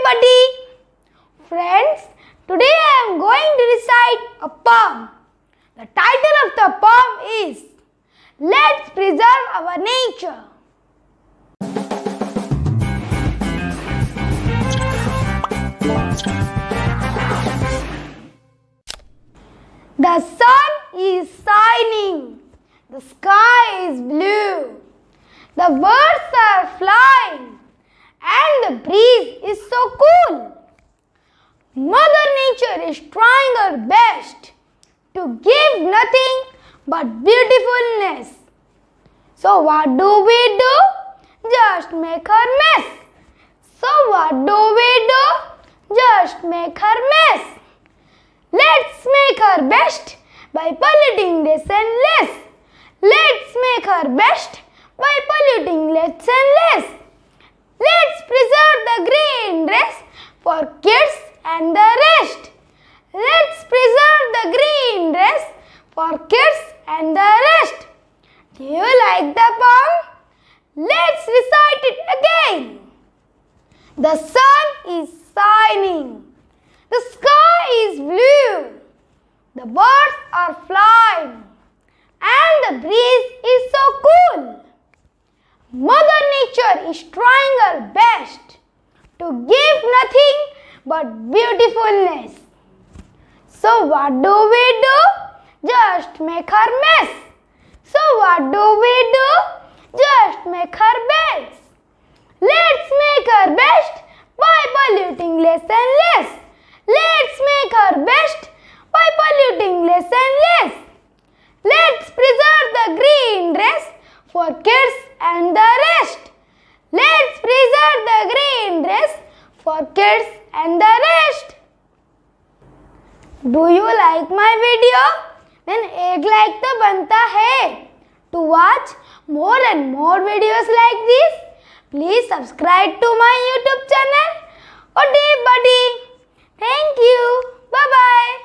buddy. Friends, today I am going to recite a poem. The title of the poem is Let's Preserve Our Nature. The sun is shining, the sky is blue, the birds are flying, and the breeze is so cool. Mother Nature is trying her best to give nothing but beautifulness. So what do? Just make her mess. So what do? Just make her mess. Let's make her best by polluting less and less. Let's make her best by polluting less and less. Let's preserve the green dress for kids and the rest. Let's preserve the green dress for kids and the rest. Do you like the poem? Let's recite it again. The sun is shining. The sky is blue. The birds are flying. And the breeze is so cool. Mother Nature is trying her best to give nothing but beautifulness. So what do? Just make her mess. So what do? Just make her best. Let's make her best by polluting less and less. Let's make her best by polluting less and less. Let's preserve the green dress for kids and the rest. Let's preserve the green dress for kids and the rest. Do you like my video? Then एक like तो बनता है. To watch more and more videos like this, please subscribe to my YouTube channel. Okay, buddy. Thank you. Bye-bye.